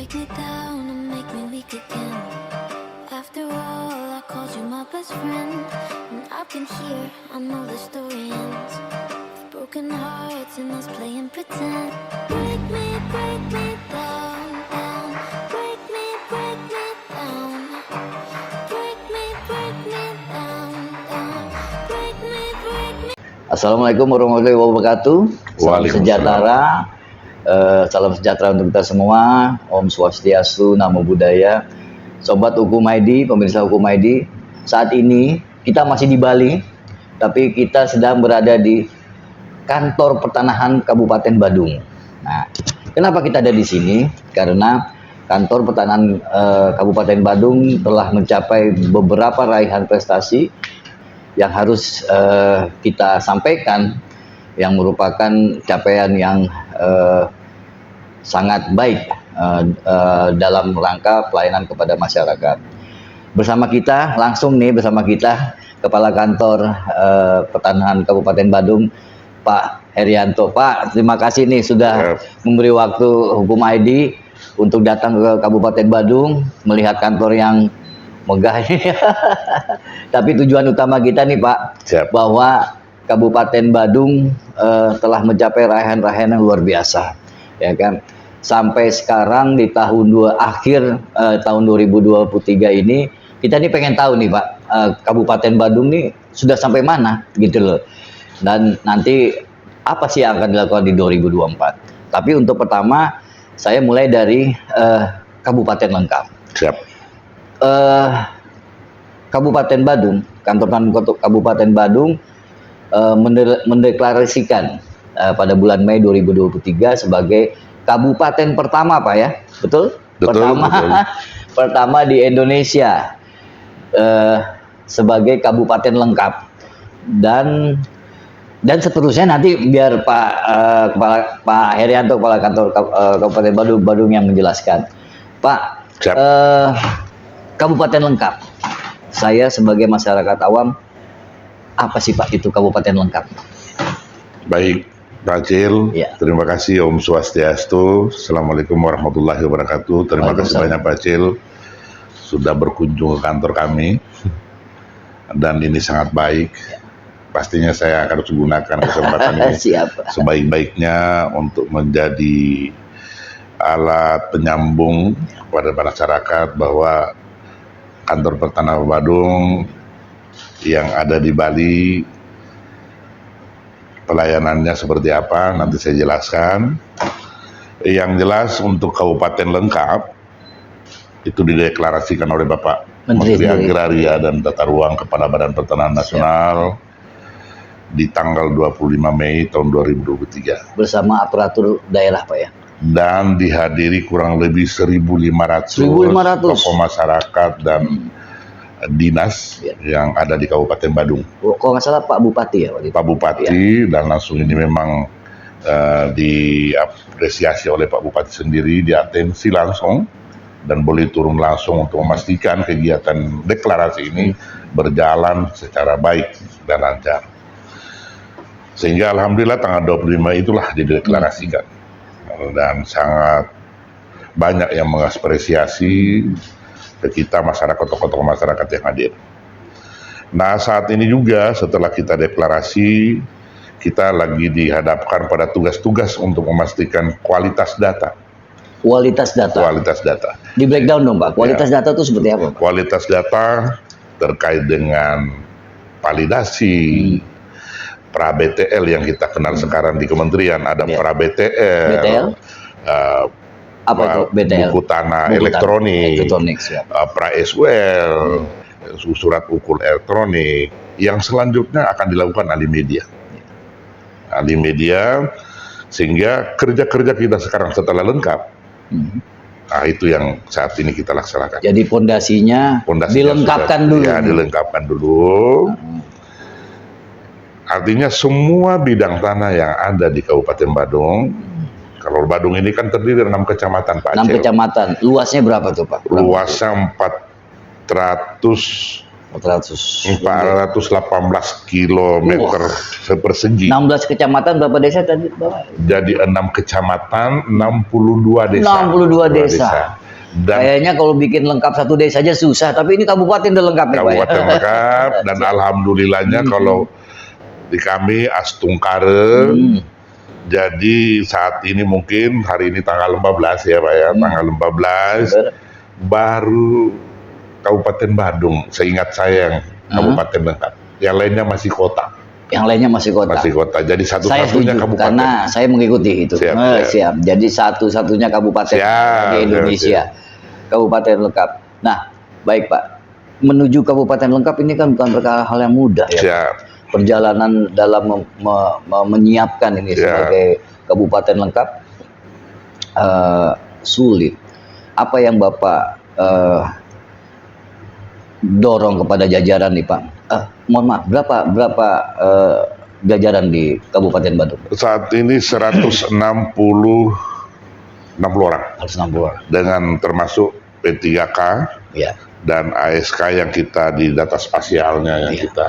break me down and make me weak again. After all, I called you my best friend, and I've been here, I know the story ends. With broken hearts and us playing pretend. Break me down, down. Break me down. Break me down, down. Break me. Assalamualaikum warahmatullahi wabarakatuh. Salam sejahtera. Salam sejahtera untuk kita semua. Om Swastiastu, Namo Buddhaya. Sobat Hukum ID, pemirsa Hukum ID. Saat ini kita masih di Bali, tapi kita sedang berada di kantor pertanahan Kabupaten Badung. Nah, kenapa kita ada di sini? Karena kantor pertanahan Kabupaten Badung telah mencapai beberapa raihan prestasi yang harus kita sampaikan, yang merupakan capaian yang sangat baik dalam rangka pelayanan kepada masyarakat. Bersama kita Kepala Kantor Pertanahan Kabupaten Badung, Pak Herianto. Pak, terima kasih nih sudah memberi waktu Hukum ID untuk datang ke Kabupaten Badung melihat kantor yang megah ini. Tapi tujuan utama kita nih Pak, bahwa Kabupaten Badung telah mencapai raihan-raihan yang luar biasa, ya kan? Sampai sekarang di akhir tahun 2023 ini, kita nih pengen tahu nih Pak, Kabupaten Badung nih sudah sampai mana gitu loh. Dan nanti apa sih yang akan dilakukan di 2024. Tapi untuk pertama, saya mulai dari Kabupaten lengkap. Siap. Kabupaten Badung, kantor Kabupaten Badung mendeklarasikan pada bulan Mei 2023 sebagai kabupaten pertama, Pak ya, betul? Betul. Pertama di Indonesia sebagai kabupaten lengkap, dan seterusnya nanti biar Pak Herianto, Kepala Kantor Kabupaten Badung yang menjelaskan. Pak, kabupaten lengkap. Saya sebagai masyarakat awam, apa sih Pak itu kabupaten lengkap? Baik, Pak Cil, ya. Terima kasih Om Swastiastu. Assalamualaikum warahmatullahi wabarakatuh. Terima kasih banyak Pak Cil sudah berkunjung ke kantor kami, dan ini sangat baik. Pastinya saya akan gunakan kesempatan ini sebaik-baiknya untuk menjadi alat penyambung kepada masyarakat bahwa kantor pertanahan Badung yang ada di Bali pelayanannya seperti apa, nanti saya jelaskan. Yang jelas untuk kabupaten lengkap itu dideklarasikan oleh Bapak Menteri Agraria dan Tata Ruang Kepala Badan Pertanahan Nasional di tanggal 25 Mei tahun 2023 bersama aparatur daerah Pak ya, dan dihadiri kurang lebih 1.500 tokoh masyarakat dan dinas yang ada di Kabupaten Badung. Kalau nggak salah Pak Bupati ya? Pak Bupati ya. Dan langsung ini memang diapresiasi oleh Pak Bupati sendiri, diatensi langsung dan boleh turun langsung untuk memastikan kegiatan deklarasi ini berjalan secara baik dan lancar. Sehingga alhamdulillah tanggal 25 itulah dideklarasikan. Dan sangat banyak yang mengapresiasi ke kita masyarakat, tokoh-tokoh masyarakat yang hadir. Nah, saat ini juga setelah kita deklarasi, kita lagi dihadapkan pada tugas-tugas untuk memastikan kualitas data. Kualitas data. Di breakdown dong Pak, kualitas data itu seperti apa Pak? Kualitas data terkait dengan validasi, pra-BTL yang kita kenal sekarang di kementerian, ada pra-BTL, apa itu BTL? Buku tanah elektronik, pra-SWL, surat ukur elektronik, yang selanjutnya akan dilakukan ahli media, sehingga kerja-kerja kita sekarang setelah lengkap, nah itu yang saat ini kita laksanakan. Jadi pondasinya dilengkapkan dulu. Ya, dilengkapkan dulu. Artinya semua bidang tanah yang ada di Kabupaten Badung, kalau Badung ini kan terdiri dari 6 kecamatan Pak Aceh. 6 kecamatan, luasnya berapa tuh Pak? Luasnya 400 418 kilometer persegi. 16 kecamatan, berapa desa tadi Bapak? Jadi 6 kecamatan, 62 desa. 62 desa. Dan Kayaknya kalau bikin lengkap satu desa aja susah, tapi ini kabupaten udah lengkap nih Pak. kabupaten lengkap, dan alhamdulillahnya kalau di kami Astungkare. Jadi saat ini mungkin hari ini tanggal 14 ya Pak ya, tanggal 14 baru Kabupaten Badung, seingat saya yang kabupaten lengkap. Yang lainnya masih kota. Yang lainnya masih kota. Masih kota. Jadi Saya satu-satunya setuju, kabupaten. karena saya mengikuti itu. Siap, siap. siap. Jadi satu-satunya kabupaten Siap, di Indonesia. Kabupaten lengkap. Nah, baik Pak. Menuju kabupaten lengkap ini kan bukan perkara hal yang mudah ya. Siap. Perjalanan dalam menyiapkan ini sebagai kabupaten lengkap sulit. Apa yang Bapak dorong kepada jajaran nih Pak? Mohon maaf, berapa jajaran di Kabupaten Badung? Saat ini 160 orang. 160 orang. Dengan termasuk P3K Ya. dan ASK yang kita di data spasialnya yang kita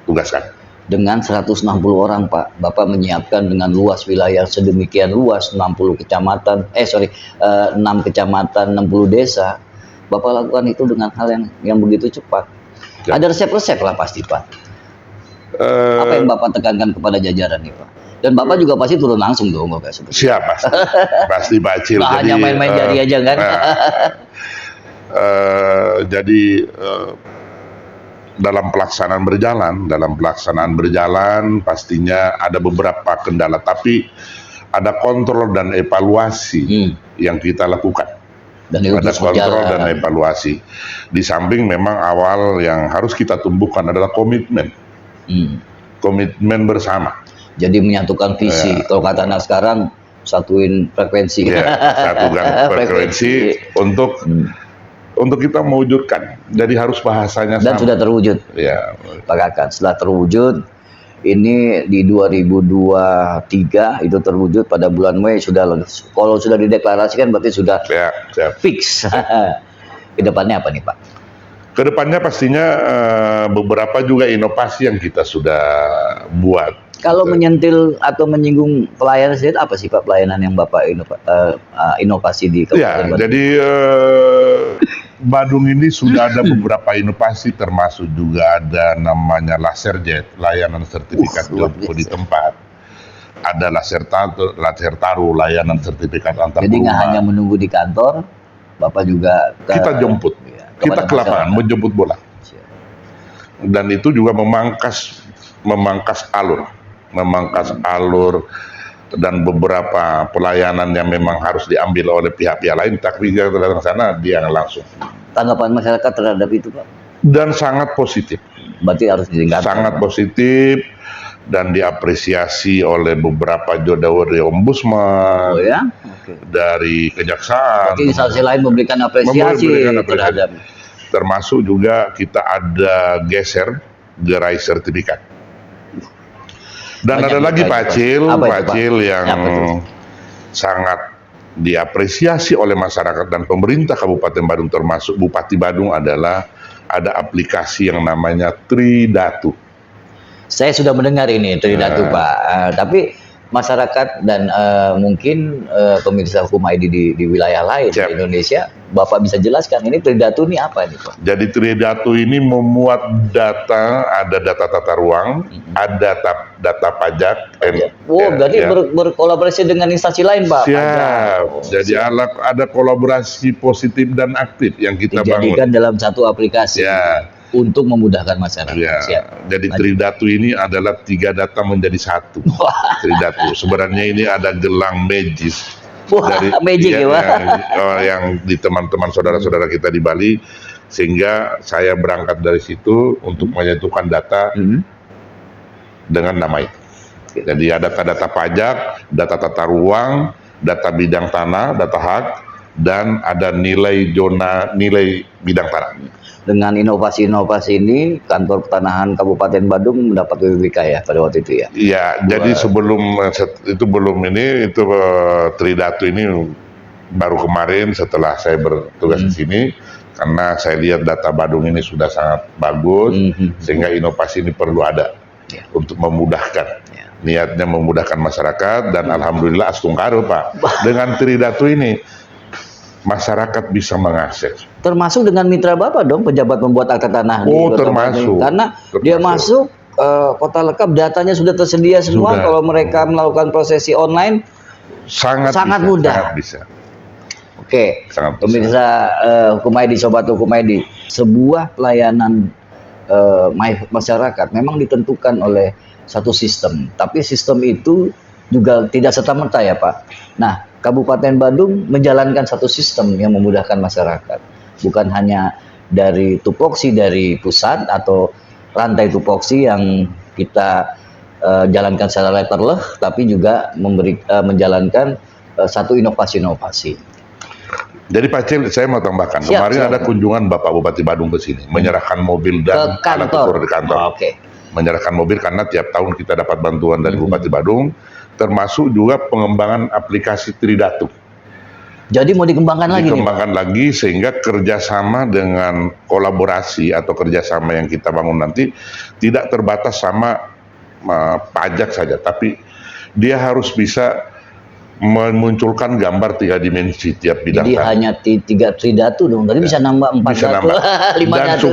tugaskan. Dengan 160 orang Pak, Bapak menyiapkan dengan luas wilayah sedemikian luas, 60 kecamatan, 6 kecamatan, 60 desa. Bapak lakukan itu dengan hal yang begitu cepat. Ya. Ada resep-resep lah pasti Pak. Apa yang Bapak tekankan kepada jajaran nih Pak? Dan Bapak juga pasti turun langsung dong Bapak seperti. Siap pasti. Pasti Pak Acil. Nggak hanya main-main jari aja kan? Jadi dalam pelaksanaan berjalan pastinya ada beberapa kendala, tapi ada kontrol dan evaluasi yang kita lakukan. Dan itu Ada terus kontrol berjalan. dan evaluasi. Di samping memang awal yang harus kita tumbuhkan adalah komitmen. Komitmen bersama. Jadi menyatukan visi. Kalau kata anak sekarang, satuin frekuensi. Ya, satukan frekuensi untuk kita mewujudkan. Jadi harus bahasanya Dan sama. sudah terwujud. Ya, Pak Kakan, setelah terwujud, ini di 2023 itu terwujud pada bulan Mei kalau sudah dideklarasikan berarti sudah ya, siap. fix. Kedepannya apa nih Pak? Kedepannya pastinya beberapa juga inovasi yang kita sudah buat. Kalau menyentil atau menyinggung pelayanan sendiri, apa sih Pak pelayanan yang Bapak inovasi di Kabupaten Ya, Badung? jadi Badung ini sudah ada beberapa inovasi, termasuk juga ada namanya laserjet, layanan sertifikat joko di tempat. Ada laser taruh, layanan sertifikat antar Jadi nggak perumahan. hanya menunggu di kantor, Bapak juga Kita jemput, ya, kita kepada ke lapangan, masyarakat. menjemput bola. Dan itu juga memangkas alur dan beberapa pelayanan yang memang harus diambil oleh pihak-pihak lain, tapi dia datang ke sana dia yang langsung. Tanggapan masyarakat terhadap itu Pak? Dan sangat positif, Berarti harus ditingkatkan. sangat positif dan diapresiasi oleh beberapa dari ombudsman, Oh ya? Oke. dari kejaksaan, Berarti instansi lain memberikan apresiasi Memberikan apresiasi. terhadap. termasuk juga kita ada geser gerai sertifikat. Dan Banyak ada lagi juga Pak itu, Pak. Acil, Apa itu, Pak Pak? Acil yang Apa itu? sangat diapresiasi oleh masyarakat dan pemerintah Kabupaten Badung, termasuk Bupati Badung, adalah ada aplikasi yang namanya Tridatu. Saya sudah mendengar ini Tridatu Pak. Tapi masyarakat dan mungkin pemirsa hukum ID di wilayah lain Siap. di Indonesia, Bapak bisa jelaskan ini Tridatu ini apa nih Pak? Jadi Tridatu ini memuat data, ada data tata ruang, ada data pajak. Berarti berkolaborasi dengan instansi lain Pak? Siap. Pajak. Oh, Jadi ada kolaborasi positif dan aktif yang kita dijadikan bangun. dalam satu aplikasi Ya. untuk memudahkan masyarakat. Ya. Siap. Jadi Tridatu ini adalah 3 data menjadi 1. Tridatu. Sebenarnya ini ada gelang magis. Wah, magic ya, Pak. Yang di teman-teman saudara-saudara kita di Bali, sehingga saya berangkat dari situ untuk menyatukan data dengan nama itu. Jadi ada data pajak, data tata ruang, data bidang tanah, data hak, dan ada nilai bidang tanah. Dengan inovasi-inovasi ini, kantor pertanahan Kabupaten Badung mendapat WWK ya pada waktu itu ya. Iya, jadi sebelum Tridatu ini baru kemarin setelah saya bertugas di sini, Karena saya lihat data Badung ini sudah sangat bagus, sehingga inovasi ini perlu ada untuk memudahkan. Niatnya memudahkan masyarakat, dan alhamdulillah Astungkaro Pak, dengan Tridatu ini masyarakat bisa mengakses. Termasuk dengan mitra Bapak dong, pejabat pembuat akta tanah di Oh, Kota termasuk. Bandung. Karena dia masuk kota lengkap, datanya sudah tersedia semua. Sudah. Kalau mereka melakukan prosesi online Sangat Sangat bisa, mudah. sangat bisa. Oke, Sangat bisa. pemirsa Hukum ID, Sobat Hukum ID, sebuah pelayanan masyarakat memang ditentukan oleh satu sistem, tapi sistem itu juga tidak serta-merta ya Pak. Nah, Kabupaten Badung menjalankan satu sistem yang memudahkan masyarakat, bukan hanya dari tupoksi dari pusat atau rantai tupoksi yang kita jalankan secara letterleh, tapi juga menjalankan satu inovasi-inovasi. Jadi Pak Cil, saya mau tambahkan. Siap, Kemarin siap. ada kunjungan Bapak Bupati Badung ke sini, menyerahkan mobil dan Ke alat kantor. ukur di kantor. Oke. Menyerahkan mobil karena tiap tahun kita dapat bantuan dari Bupati Badung, termasuk juga pengembangan aplikasi Tridatu. Jadi mau dikembangkan lagi nih Pak? Dikembangkan lagi sehingga kerjasama dengan kolaborasi atau kerjasama yang kita bangun nanti tidak terbatas sama pajak saja, tapi dia harus bisa memunculkan gambar 3 dimensi tiap bidang. Jadi hanya 3 Tridatu dong, tadi bisa nambah 4 bisa datu, nambah. 5 Dan datu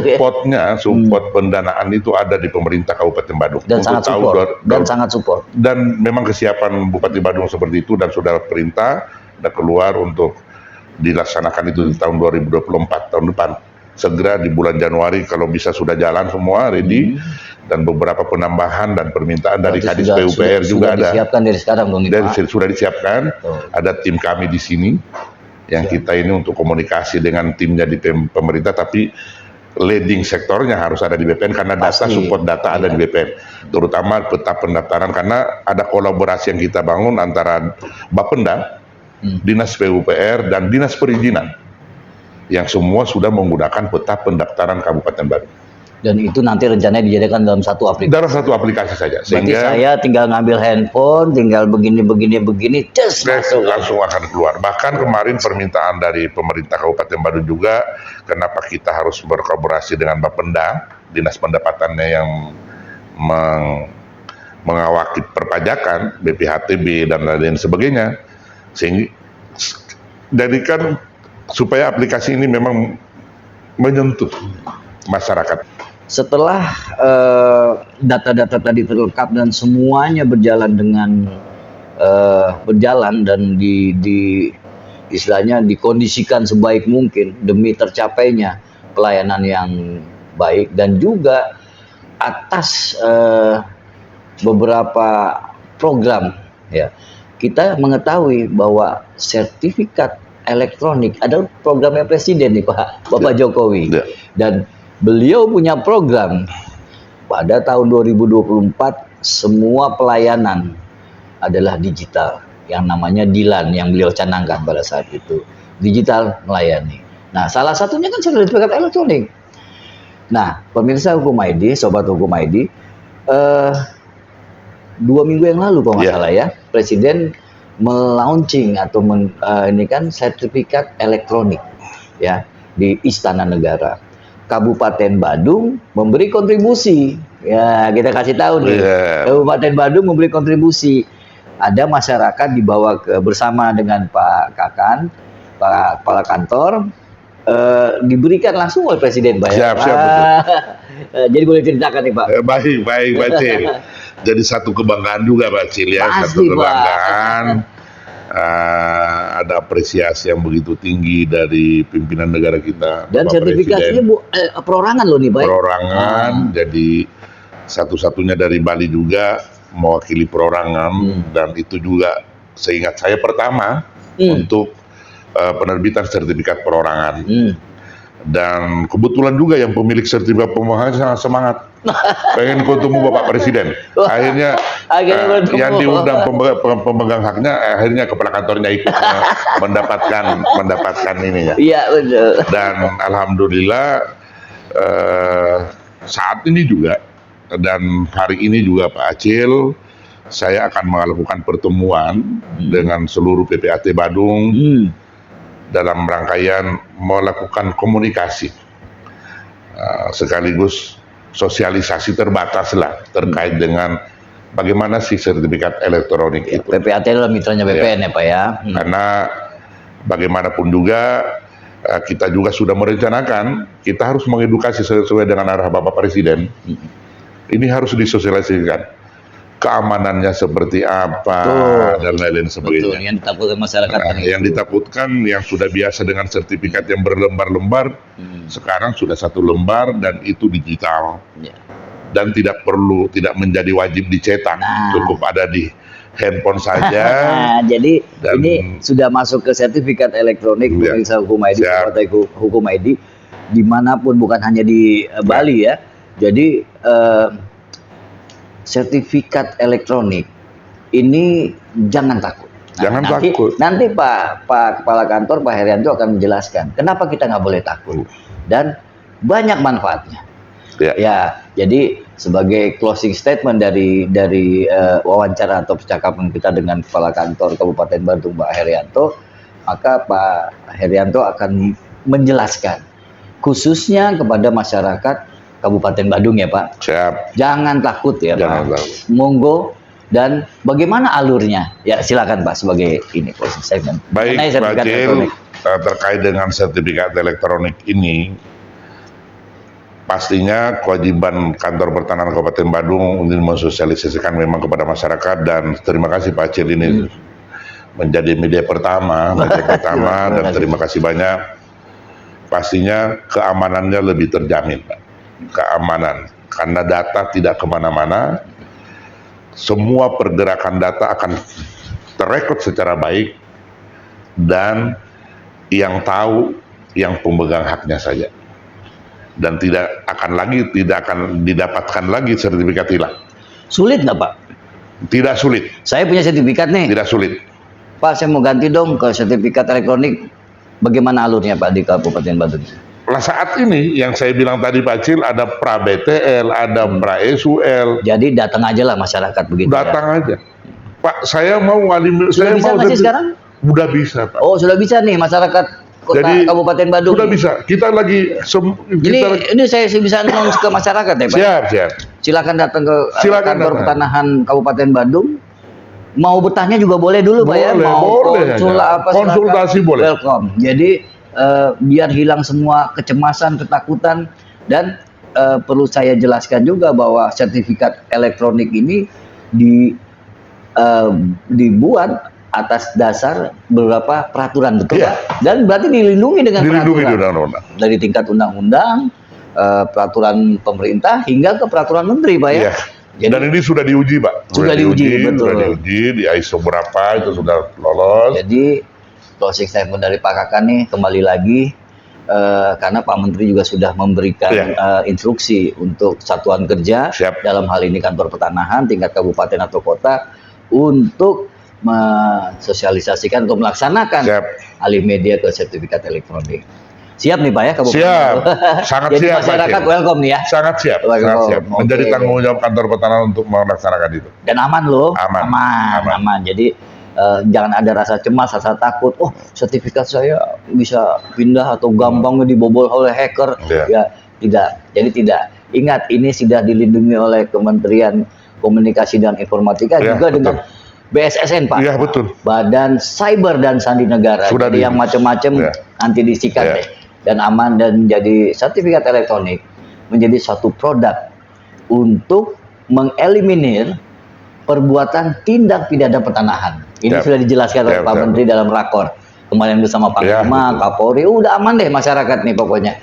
ya. support pendanaan itu ada di pemerintah Kabupaten Badung. Dan sangat support, sangat support. Dan memang kesiapan Bupati Badung seperti itu, dan sudah perintah sudah keluar untuk dilaksanakan itu di tahun 2024, tahun depan. Segera di bulan Januari kalau bisa sudah jalan semua, ready. Dan beberapa penambahan dan permintaan dari Berarti Kadis PUPR juga ada. Disiapkan dari sekarang dong nih Pak. Sudah disiapkan. Ada tim kami di sini yang kita ini untuk komunikasi dengan timnya di pemerintah, tapi leading sektornya harus ada di BPN karena data, Pasti. support data ada di BPN, terutama peta pendaftaran, karena ada kolaborasi yang kita bangun antara Bapenda, Dinas PUPR dan Dinas Perizinan, yang semua sudah menggunakan peta pendaftaran Kabupaten Badung. Dan itu nanti rencananya dijadikan dalam satu aplikasi. Dalam satu aplikasi saja, Berarti sehingga saya tinggal ngambil handphone, tinggal begini, just masuk. langsung akan keluar. Bahkan kemarin permintaan dari pemerintah Kabupaten Badung juga, kenapa kita harus berkolaborasi dengan Bapenda, Dinas Pendapatannya yang mengawaki perpajakan, BPHTB dan lain sebagainya, sehingga jadikan supaya aplikasi ini memang menyentuh masyarakat. Setelah data-data tadi terlengkap dan semuanya berjalan dengan berjalan dan istilahnya dikondisikan sebaik mungkin demi tercapainya pelayanan yang baik, dan juga atas beberapa program ya, kita mengetahui bahwa sertifikat elektronik adalah programnya Presiden nih Pak, Bapak Jokowi. Dan beliau punya program pada tahun 2024 semua pelayanan adalah digital, yang namanya DILAN yang beliau canangkan pada saat itu, digital melayani. Nah, salah satunya kan sertifikat elektronik. Nah, pemirsa Hukum ID, Sobat Hukum ID, 2 minggu yang lalu kalau nggak salah ya, Presiden melaunching atau ini kan sertifikat elektronik ya di Istana Negara. Kabupaten Badung memberi kontribusi. Ya, kita kasih tahu nih. Kabupaten Badung memberi kontribusi. Ada masyarakat dibawa bersama dengan Pak Kakan, Pak Kepala Kantor, diberikan langsung oleh Presiden Pak. Siap, betul. Jadi boleh ceritakan nih Pak. Baik Pak Cil. Jadi satu kebanggaan juga Pak Cil ya. Pasti, satu kebanggaan. Ada apresiasi yang begitu tinggi dari pimpinan negara kita. Dan Bapak sertifikatnya Presiden. perorangan loh nih Pak. Perorangan, jadi satu-satunya dari Bali juga mewakili perorangan, dan itu juga seingat saya pertama untuk penerbitan sertifikat perorangan. Dan kebetulan juga yang pemilik sertifikat perorangan sangat semangat, pengen ketemu Bapak Presiden. Akhirnya yang diundang pemegang haknya, akhirnya kepala kantornya ikut mendapatkan ininya. Iya betul. Dan alhamdulillah saat ini juga dan hari ini juga Pak Acil, saya akan melakukan pertemuan dengan seluruh PPAT Badung dalam rangkaian melakukan komunikasi sekaligus sosialisasi terbatas lah terkait dengan bagaimana sih sertifikat elektronik itu. PPAT adalah mitranya BPN ya Pak ya. Karena bagaimanapun juga kita juga sudah merencanakan, kita harus mengedukasi sesuai dengan arah Bapak Presiden. Ini harus disosialisasikan. Keamanannya seperti apa, dan lain-lain sebagainya. Betul, yang ditakutkan masyarakat kan Yang ditakutkan yang sudah biasa dengan sertifikat yang berlembar-lembar, sekarang sudah satu lembar dan itu digital. Ya. Dan tidak menjadi wajib dicetak, cukup ada di handphone saja. Jadi ini sudah masuk ke sertifikat elektronik pemeriksa hukum ID, partai hukum ID dimanapun, bukan hanya di Bali ya. Jadi sertifikat elektronik ini jangan takut. Jangan takut. Nanti Pak Kepala Kantor Pak Herianto akan menjelaskan kenapa kita nggak boleh takut dan banyak manfaatnya. Ya, jadi sebagai closing statement dari wawancara atau percakapan kita dengan Kepala Kantor Kabupaten Badung Pak Herianto, maka Pak Herianto akan menjelaskan khususnya kepada masyarakat Kabupaten Badung ya Pak. Siap. Jangan takut ya Jangan Pak. takut. Monggo, dan bagaimana alurnya? Ya silakan Pak sebagai ini closing statement. Baik Mengenai Pak Cil, elektronik. terkait dengan sertifikat elektronik ini, pastinya kewajiban Kantor Pertanahan Kabupaten Badung untuk mensosialisasikan memang kepada masyarakat, dan terima kasih Pak Cil ini menjadi media pertama dan terima kasih banyak. Pastinya keamanannya lebih terjamin Pak. Keamanan, karena data tidak kemana-mana, semua pergerakan data akan terekod secara baik, dan yang tahu yang pemegang haknya saja, dan tidak akan didapatkan lagi sertifikat hilang. Sulit nggak Pak? Tidak sulit. Saya punya sertifikat nih. Tidak sulit. Pak, saya mau ganti dong ke sertifikat elektronik. Bagaimana alurnya Pak di Kabupaten Badung? Lah saat ini yang saya bilang tadi Pak Cil, ada pra BTL, ada pra SUL. Jadi datang aja lah masyarakat begitu. Datang aja. Pak, saya mau Sudah bisa nggak sih sekarang? Udah bisa Pak. Oh sudah bisa nih masyarakat Kabupaten Badung. Sudah bisa. Kita lagi. Ini saya bisa announce ke masyarakat ya Pak. Siap. Silakan datang ke Kantor Pertanahan Kabupaten Badung. Mau bertanya juga boleh dulu Pak ya. Mau konsultasi boleh. Welcome. Jadi biar hilang semua kecemasan, ketakutan, dan perlu saya jelaskan juga bahwa sertifikat elektronik ini dibuat atas dasar beberapa peraturan, betul Pak? Dan berarti dilindungi dengan peraturan dari tingkat undang-undang, peraturan pemerintah hingga ke peraturan menteri Pak ya. Jadi, dan ini sudah diuji Pak. Sudah diuji, betul. Sudah diuji di ISO berapa itu sudah lolos. Jadi closing statement dari Pak Kakak nih kembali lagi, karena Pak Menteri juga sudah memberikan instruksi untuk satuan kerja dalam hal ini Kantor Pertanahan tingkat kabupaten atau kota untuk mensosialisasikan atau melaksanakan alih media ke sertifikat elektronik. Siap nih Pak ya Kabupaten? Siap, sangat jadi siap. Masyarakat welcome nih ya? Sangat siap, sangat siap. Menjadi tanggung jawab Kantor Pertanahan untuk melaksanakan itu. Dan aman loh? Aman. Jadi jangan ada rasa cemas, rasa takut. Oh, sertifikat saya bisa pindah atau gampang dibobol oleh hacker. Ya, tidak. Jadi tidak. Ingat, ini sudah dilindungi oleh Kementerian Komunikasi dan Informatika juga dengan BSSN Pak. Iya betul. Badan Cyber dan Sandi Negara. Sudah jadi yang macam-macam nanti disikat deh. Dan aman, dan jadi sertifikat elektronik menjadi satu produk untuk mengeliminir perbuatan tindak pidana pertanahan. Ini sudah dijelaskan oleh Pak Menteri dalam rakor kemarin bersama Panglima, Kapolri. Udah aman deh masyarakat nih pokoknya.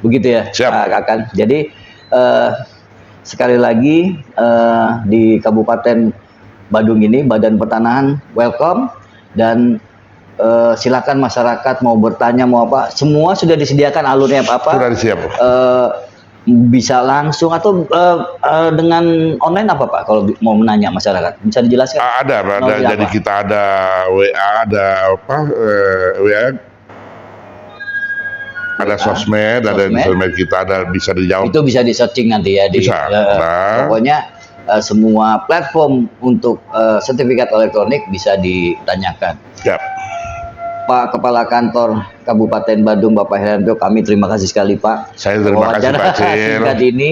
Begitu ya Pak Kakan. Jadi sekali lagi di Kabupaten Badung ini Badan Pertanahan welcome, dan silakan masyarakat mau bertanya mau apa, semua sudah disediakan alurnya apa. Sudah disiap. Bisa langsung atau dengan online apa Pak kalau mau menanya masyarakat, bisa dijelaskan? Ada jadi apa? Kita ada WA, ada WA, ada sosmed, ada di sosmed kita, ada bisa dijawab. Itu bisa di searching nanti ya di. Bisa. Pokoknya semua platform untuk sertifikat elektronik bisa ditanyakan. Siap. Pak Kepala Kantor Kabupaten Badung, Bapak Herianto, kami terima kasih sekali Pak. Saya terima kasih Wawancara Pak Cil. singkat ini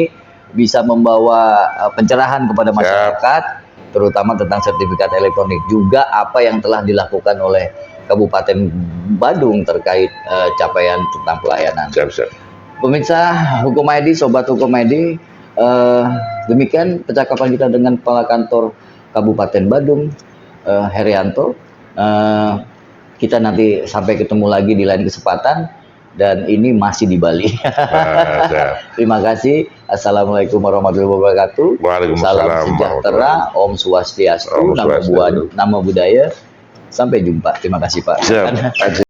bisa membawa pencerahan kepada masyarakat, terutama tentang sertifikat elektronik. Juga apa yang telah dilakukan oleh Kabupaten Badung terkait capaian tentang pelayanan. Siap. Pemirsa Hukum ID, Sobat Hukum ID, demikian percakapan kita dengan Kepala Kantor Kabupaten Badung, Herianto. Kita nanti sampai ketemu lagi di lain kesempatan, dan ini masih di Bali. Siap. Terima kasih. Assalamualaikum warahmatullahi wabarakatuh. Waalaikumsalam Salam sejahtera, Om Swastiastu, Om Swastiastu. nama budaya. Sampai jumpa. Terima kasih Pak. Siap.